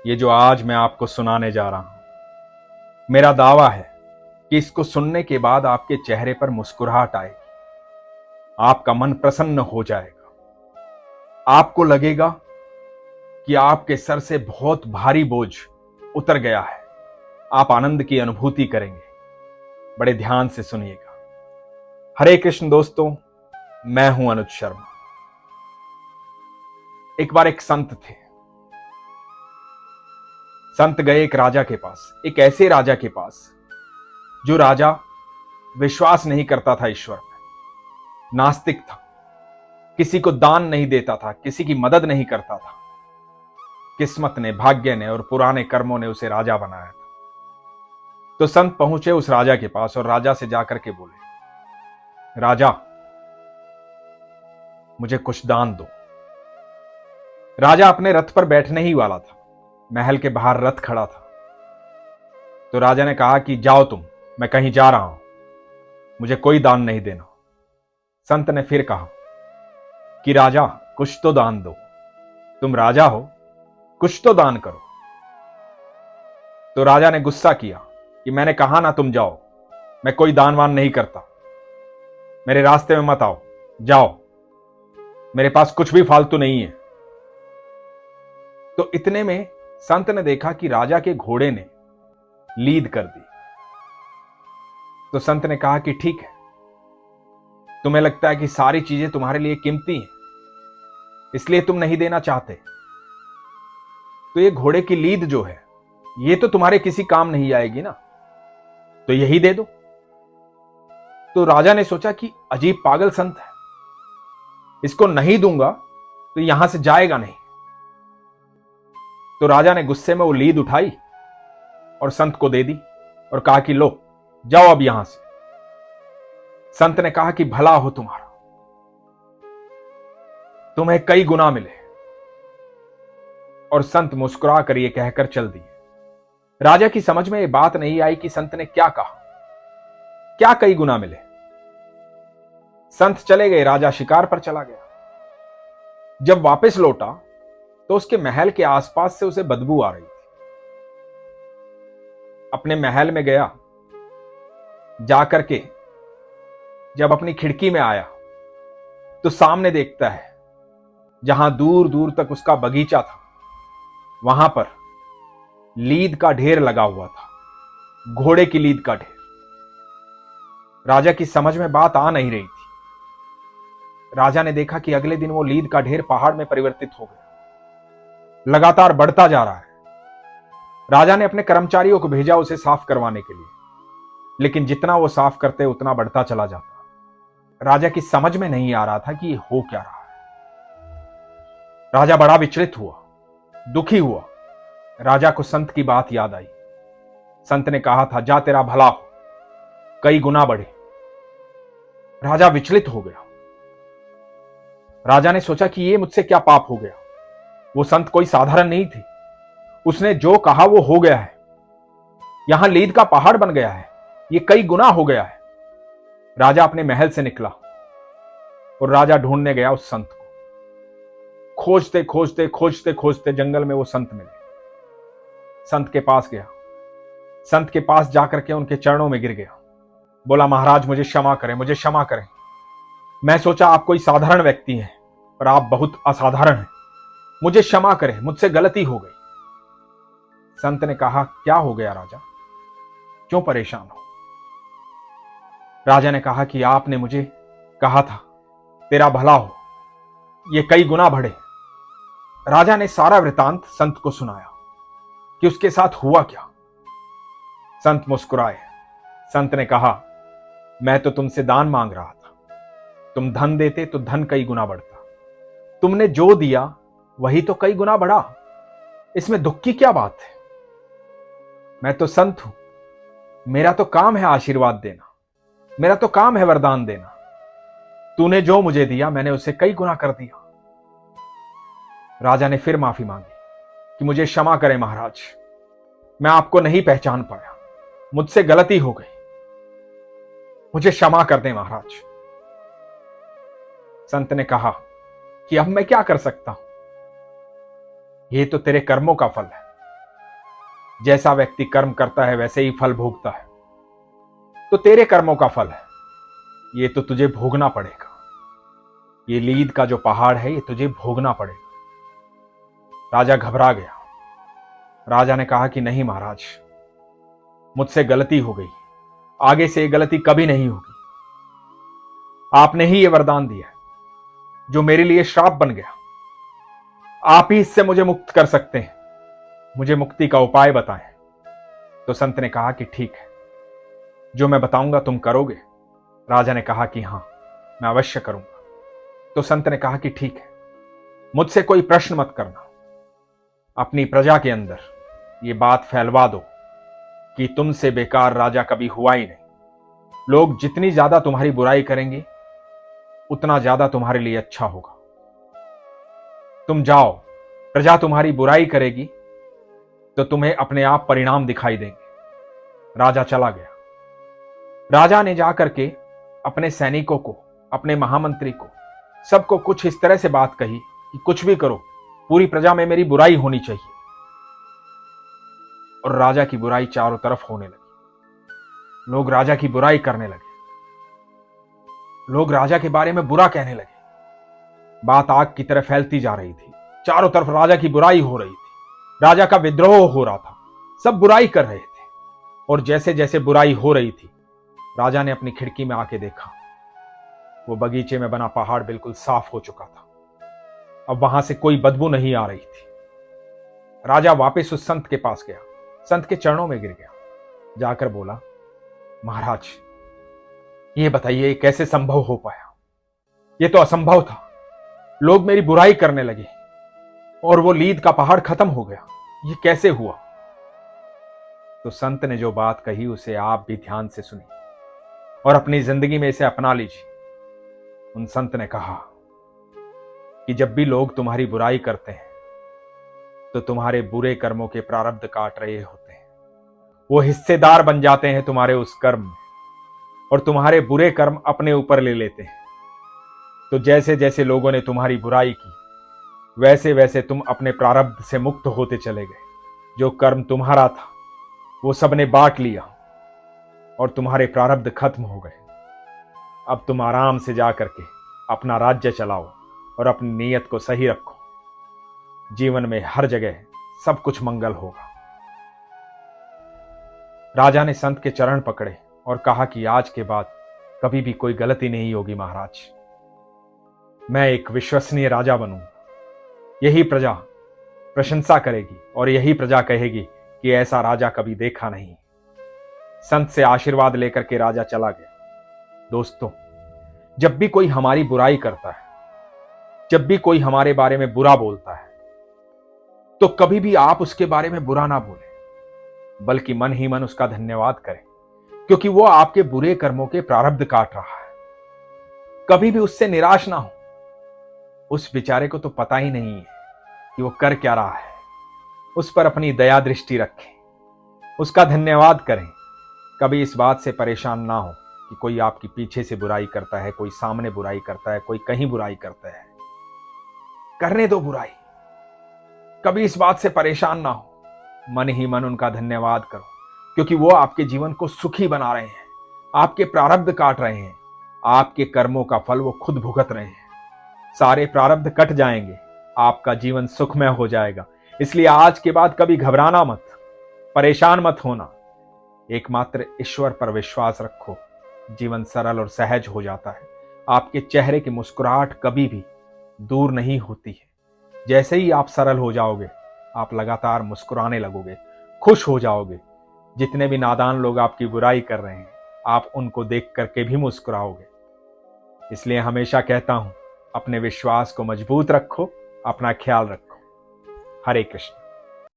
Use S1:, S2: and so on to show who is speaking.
S1: ये जो आज मैं आपको सुनाने जा रहा हूं, मेरा दावा है कि इसको सुनने के बाद आपके चेहरे पर मुस्कुराहट आएगी। आपका मन प्रसन्न हो जाएगा। आपको लगेगा कि आपके सर से बहुत भारी बोझ उतर गया है। आप आनंद की अनुभूति करेंगे। बड़े ध्यान से सुनिएगा। हरे कृष्ण दोस्तों, मैं हूं अनुज शर्मा। एक बार एक संत थे। संत गए एक राजा के पास, एक ऐसे राजा के पास जो राजा विश्वास नहीं करता था ईश्वर में, नास्तिक था, किसी को दान नहीं देता था, किसी की मदद नहीं करता था। किस्मत ने, भाग्य ने और पुराने कर्मों ने उसे राजा बनाया था। तो संत पहुंचे उस राजा के पास और राजा से जाकर के बोले, राजा मुझे कुछ दान दो। राजा अपने रथ पर बैठने ही वाला था। महल के बाहर रथ खड़ा था। तो राजा ने कहा कि जाओ तुम, मैं कहीं जा रहा हूं, मुझे कोई दान नहीं देना। संत ने फिर कहा कि राजा कुछ तो दान दो, तुम राजा हो, कुछ तो दान करो। तो राजा ने गुस्सा किया कि मैंने कहा ना तुम जाओ, मैं कोई दान वान नहीं करता, मेरे रास्ते में मत आओ, जाओ, मेरे पास कुछ भी फालतू नहीं है। तो इतने में संत ने देखा कि राजा के घोड़े ने लीद कर दी। तो संत ने कहा कि ठीक है, तुम्हें लगता है कि सारी चीजें तुम्हारे लिए कीमती हैं, इसलिए तुम नहीं देना चाहते। तो ये घोड़े की लीद जो है, ये तो तुम्हारे किसी काम नहीं आएगी ना, तो यही दे दो। तो राजा ने सोचा कि अजीब पागल संत है, इसको नहीं दूंगा तो यहां से जाएगा नहीं। तो राजा ने गुस्से में वो लीद उठाई और संत को दे दी और कहा कि लो, जाओ अब यहां से। संत ने कहा कि भला हो तुम्हारा, तुम्हें कई गुना मिले। और संत मुस्कुरा कर ये कहकर चल दिए। राजा की समझ में ये बात नहीं आई कि संत ने क्या कहा, क्या कई गुना मिले। संत चले गए, राजा शिकार पर चला गया। जब वापस लौटा तो उसके महल के आसपास से उसे बदबू आ रही थी। अपने महल में गया, जाकर के जब अपनी खिड़की में आया तो सामने देखता है, जहां दूर दूर तक उसका बगीचा था, वहां पर लीद का ढेर लगा हुआ था, घोड़े की लीद का ढेर। राजा की समझ में बात आ नहीं रही थी। राजा ने देखा कि अगले दिन वो लीद का ढेर पहाड़ में परिवर्तित हो गया, लगातार बढ़ता जा रहा है। राजा ने अपने कर्मचारियों को भेजा उसे साफ करवाने के लिए, लेकिन जितना वो साफ करते उतना बढ़ता चला जाता। राजा की समझ में नहीं आ रहा था कि ये हो क्या रहा है। राजा बड़ा विचलित हुआ, दुखी हुआ। राजा को संत की बात याद आई। संत ने कहा था, जा तेरा भला हो, कई गुना बढ़े। राजा विचलित हो गया। राजा ने सोचा कि ये मुझसे क्या पाप हो गया। वो संत कोई साधारण नहीं थी, उसने जो कहा वो हो गया है। यहां लीद का पहाड़ बन गया है, ये कई गुना हो गया है। राजा अपने महल से निकला और राजा ढूंढने गया उस संत को। खोजते खोजते खोजते खोजते जंगल में वो संत मिले। संत के पास गया, संत के पास जाकर के उनके चरणों में गिर गया। बोला, महाराज मुझे क्षमा करें, मुझे क्षमा करें। मैं सोचा आप कोई साधारण व्यक्ति हैं, पर आप बहुत असाधारण हैं। मुझे क्षमा करें, मुझसे गलती हो गई। संत ने कहा, क्या हो गया राजा, क्यों परेशान हो? राजा ने कहा कि आपने मुझे कहा था तेरा भला हो, ये कई गुना बढ़े। राजा ने सारा वृतांत संत को सुनाया कि उसके साथ हुआ क्या। संत मुस्कुराए। संत ने कहा, मैं तो तुमसे दान मांग रहा था, तुम धन देते तो धन कई गुना बढ़ता, तुमने जो दिया वही तो कई गुना बढ़ा, इसमें दुख की क्या बात है? मैं तो संत हूं, मेरा तो काम है आशीर्वाद देना, मेरा तो काम है वरदान देना। तूने जो मुझे दिया मैंने उसे कई गुना कर दिया। राजा ने फिर माफी मांगी कि मुझे क्षमा करें महाराज, मैं आपको नहीं पहचान पाया, मुझसे गलती हो गई, मुझे क्षमा कर दें महाराज। संत ने कहा कि अब मैं क्या कर सकता हूं, ये तो तेरे कर्मों का फल है, जैसा व्यक्ति कर्म करता है वैसे ही फल भोगता है। तो तेरे कर्मों का फल है, ये तो तुझे भोगना पड़ेगा। ये लीद का जो पहाड़ है ये तुझे भोगना पड़ेगा। राजा घबरा गया। राजा ने कहा कि नहीं महाराज, मुझसे गलती हो गई, आगे से ये गलती कभी नहीं होगी। आपने ही ये वरदान दिया जो मेरे लिए श्राप बन गया। आप ही इससे मुझे मुक्त कर सकते हैं, मुझे मुक्ति का उपाय बताएं। तो संत ने कहा कि ठीक है, जो मैं बताऊंगा तुम करोगे? राजा ने कहा कि हां, मैं अवश्य करूंगा। तो संत ने कहा कि ठीक है, मुझसे कोई प्रश्न मत करना। अपनी प्रजा के अंदर ये बात फैलवा दो कि तुमसे बेकार राजा कभी हुआ ही नहीं। लोग जितनी ज्यादा तुम्हारी बुराई करेंगे उतना ज्यादा तुम्हारे लिए अच्छा होगा। तुम जाओ, प्रजा तुम्हारी बुराई करेगी तो तुम्हें अपने आप परिणाम दिखाई देंगे। राजा चला गया। राजा ने जाकर के अपने सैनिकों को, अपने महामंत्री को, सबको कुछ इस तरह से बात कही कि कुछ भी करो, पूरी प्रजा में मेरी बुराई होनी चाहिए। और राजा की बुराई चारों तरफ होने लगी। लोग राजा की बुराई करने लगे, लोग राजा के बारे में बुरा कहने लगे। बात आग की तरह फैलती जा रही थी। चारों तरफ राजा की बुराई हो रही थी, राजा का विद्रोह हो रहा था, सब बुराई कर रहे थे। और जैसे जैसे बुराई हो रही थी, राजा ने अपनी खिड़की में आके देखा, वो बगीचे में बना पहाड़ बिल्कुल साफ हो चुका था। अब वहां से कोई बदबू नहीं आ रही थी। राजा वापस उस संत के पास गया, संत के चरणों में गिर गया, जाकर बोला, महाराज ये बताइए ये कैसे संभव हो पाया? ये तो असंभव था। लोग मेरी बुराई करने लगे और वो लीद का पहाड़ खत्म हो गया। ये कैसे हुआ? तो संत ने जो बात कही उसे आप भी ध्यान से सुनिए और अपनी जिंदगी में इसे अपना लीजिए। उन संत ने कहा कि जब भी लोग तुम्हारी बुराई करते हैं तो तुम्हारे बुरे कर्मों के प्रारब्ध काट रहे होते हैं। वो हिस्सेदार बन जाते हैं तुम्हारे उस कर्म में और तुम्हारे बुरे कर्म अपने ऊपर ले लेते हैं। तो जैसे जैसे लोगों ने तुम्हारी बुराई की वैसे वैसे तुम अपने प्रारब्ध से मुक्त होते चले गए। जो कर्म तुम्हारा था वो सबने बांट लिया और तुम्हारे प्रारब्ध खत्म हो गए। अब तुम आराम से जा करके अपना राज्य चलाओ और अपनी नीयत को सही रखो। जीवन में हर जगह सब कुछ मंगल होगा। राजा ने संत के चरण पकड़े और कहा कि आज के बाद कभी भी कोई गलती नहीं होगी महाराज। मैं एक विश्वसनीय राजा बनूंगा। यही प्रजा प्रशंसा करेगी और यही प्रजा कहेगी कि ऐसा राजा कभी देखा नहीं। संत से आशीर्वाद लेकर के राजा चला गया। दोस्तों, जब भी कोई हमारी बुराई करता है, जब भी कोई हमारे बारे में बुरा बोलता है, तो कभी भी आप उसके बारे में बुरा ना बोलें, बल्कि मन ही मन उसका धन्यवाद करें, क्योंकि वो आपके बुरे कर्मों के प्रारब्ध काट रहा है। कभी भी उससे निराश ना हो। उस बेचारे को तो पता ही नहीं है कि वो कर क्या रहा है। उस पर अपनी दया दृष्टि रखें, उसका धन्यवाद करें। कभी इस बात से परेशान ना हो कि कोई आपकी पीछे से बुराई करता है, कोई सामने बुराई करता है, कोई कहीं बुराई करता है। करने दो बुराई, कभी इस बात से परेशान ना हो। मन ही मन उनका धन्यवाद करो, क्योंकि वो आपके जीवन को सुखी बना रहे हैं, आपके प्रारब्ध काट रहे हैं, आपके कर्मों का फल वो खुद भुगत रहे हैं। सारे प्रारब्ध कट जाएंगे, आपका जीवन सुखमय हो जाएगा। इसलिए आज के बाद कभी घबराना मत, परेशान मत होना। एकमात्र ईश्वर पर विश्वास रखो, जीवन सरल और सहज हो जाता है। आपके चेहरे की मुस्कुराहट कभी भी दूर नहीं होती है। जैसे ही आप सरल हो जाओगे, आप लगातार मुस्कुराने लगोगे, खुश हो जाओगे। जितने भी नादान लोग आपकी बुराई कर रहे हैं, आप उनको देख करके भी मुस्कुराओगे। इसलिए हमेशा कहता हूं, अपने विश्वास को मजबूत रखो, अपना ख्याल रखो। हरे कृष्ण।